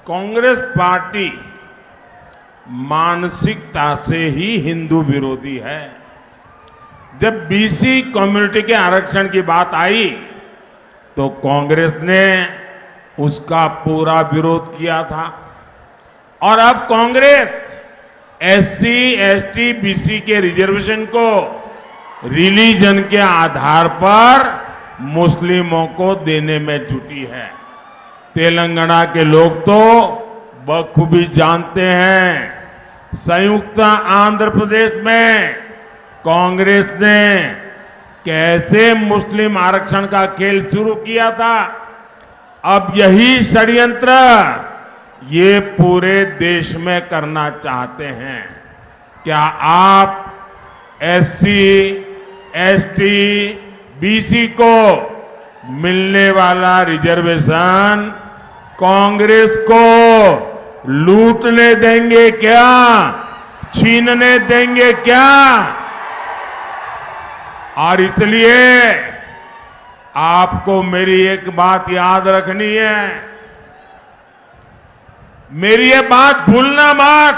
Congress party मानसिकता से ही हिंदू विरोधी है। जब बीसी कम्युनिटी के आरक्षण की बात आई तो कांग्रेस ने उसका पूरा विरोध किया था और अब कांग्रेस एससी, एसटी, बीसी के रिजर्वेशन को रिलीजन के आधार पर मुस्लिमों को देने में जुटी है। तेलंगाना के लोग तो बखूबी जानते हैं, संयुक्त आंध्र प्रदेश में कांग्रेस ने कैसे मुस्लिम आरक्षण का खेल शुरू किया था। अब यही षड्यंत्र ये पूरे देश में करना चाहते हैं। क्या आप एससी, एसटी, बीसी को मिलने वाला रिजर्वेशन कांग्रेस को लूटने देंगे क्या? छीनने देंगे क्या? और इसलिए आपको मेरी एक बात याद रखनी है, मेरी ये बात भूलना मत।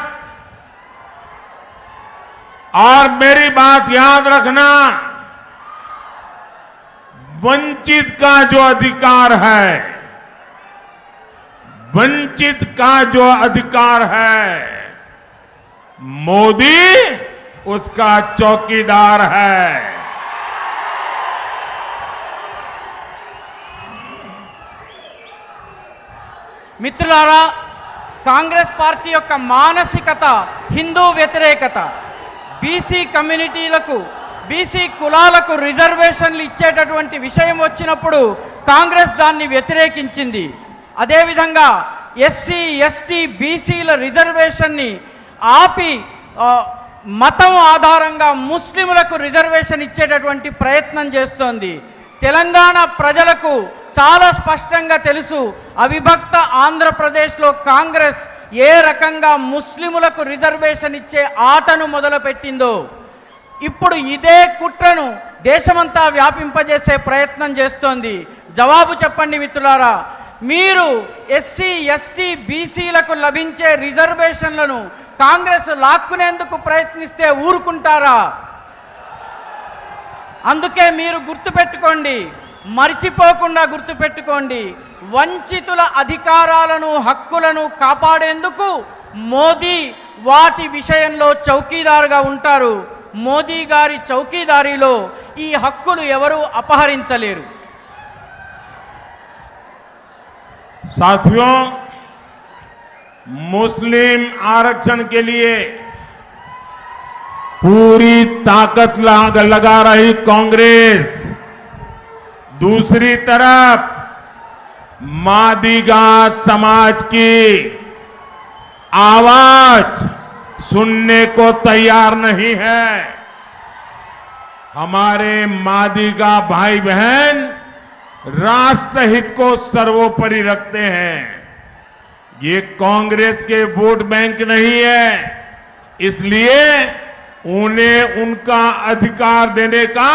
और मेरी बात याद रखना, वंचित का जो अधिकार है, वंचित का जो अधिकार है, मोदी उसका चौकीदार है। మిత్రులారా, కాంగ్రెస్ పార్టీ యొక్క మానసికత హిందూ వ్యతిరేకత. బీసీ కమ్యూనిటీలకు, బీసీ కులాలకు రిజర్వేషన్లు ఇచ్చేటటువంటి విషయం వచ్చినప్పుడు కాంగ్రెస్ దాన్ని వ్యతిరేకించింది. అదేవిధంగా ఎస్సీ, ఎస్టీ, బీసీల రిజర్వేషన్ని ఆపి మతం ఆధారంగా ముస్లింలకు రిజర్వేషన్ ఇచ్చేటటువంటి ప్రయత్నం చేస్తోంది. తెలంగాణ ప్రజలకు చాలా స్పష్టంగా తెలుసు, అవిభక్త ఆంధ్రప్రదేశ్లో కాంగ్రెస్ ఏ రకంగా ముస్లిములకు రిజర్వేషన్ ఇచ్చే ఆటను మొదలుపెట్టిందో. ఇప్పుడు ఇదే కుట్రను దేశమంతా వ్యాపింపజేసే ప్రయత్నం చేస్తోంది. జవాబు చెప్పండి మిత్రులారా, మీరు ఎస్సీ, ఎస్టీ, బీసీలకు లభించే రిజర్వేషన్లను కాంగ్రెస్ లాక్కునేందుకు ప్రయత్నిస్తే ఊరుకుంటారా? అందుకే మీరు గుర్తుపెట్టుకోండి, మర్చిపోకుండా గుర్తుపెట్టుకోండి, వంచితుల అధికారాలను, హక్కులను కాపాడేందుకు మోదీ వాటి విషయంలో చౌకీదారుగా ఉంటారు. మోదీ గారి చౌకీదారీలో ఈ హక్కులు ఎవరు అపహరించలేరు. साथियों, मुस्लिम आरक्षण के लिए पूरी ताकत लगा रही कांग्रेस, दूसरी तरफ मादिगा समाज की आवाज सुनने को तैयार नहीं है। हमारे मादिगा भाई बहन राष्ट्रहित को सर्वोपरि रखते हैं। ये कांग्रेस के वोट बैंक नहीं है, इसलिए उन्हें उनका अधिकार देने का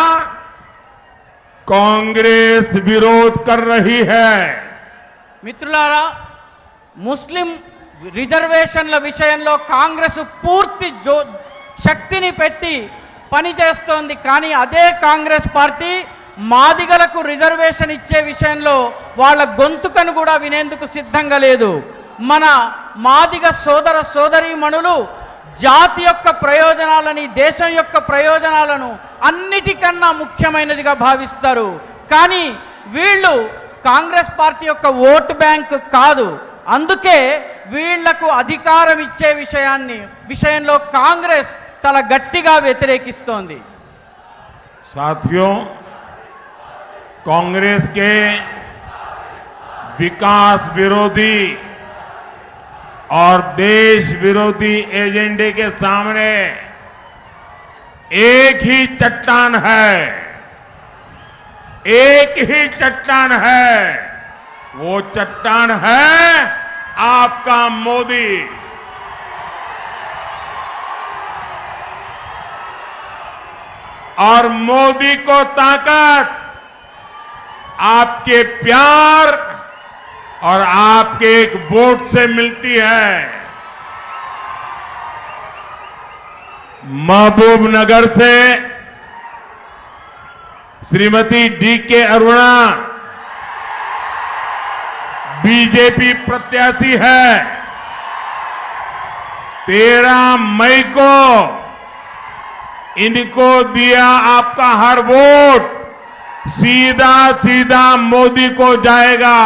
कांग्रेस विरोध कर रही है. మిత్రులారా, ముస్లిం రిజర్వేషన్ల విషయంలో కాంగ్రెస్ పూర్తి శక్తిని పెట్టి పనిచేస్తోంది. కానీ అదే కాంగ్రెస్ పార్టీ మాదిగలకు రిజర్వేషన్ ఇచ్చే విషయంలో వాళ్ళ గొంతుకను కూడా వినేందుకు సిద్ధంగా లేదు. మన మాదిగ సోదర సోదరీమణులు జాతి యొక్క ప్రయోజనాలని, దేశం యొక్క ప్రయోజనాలను అన్నిటికన్నా ముఖ్యమైనదిగా భావిస్తారు. కానీ వీళ్ళు కాంగ్రెస్ పార్టీ యొక్క ఓటు బ్యాంక్ కాదు. అందుకే వీళ్లకు అధికారం ఇచ్చే విషయంలో కాంగ్రెస్ చాలా గట్టిగా వ్యతిరేకిస్తోంది. साथियों, कांग्रेस के विकास विरोधी और देश विरोधी एजेंडे के सामने एक ही चट्टान है, एक ही चट्टान है। वो चट्टान है आपका मोदी। और मोदी को ताकत आपके प्यार और आपके एक वोट से मिलती है। महबूबनगर से श्रीमती डी.के. अरुणा बीजेपी प्रत्याशी है। 13 मई को इनको दिया आपका हर वोट सीधा सीधा मोदी को जाएगा।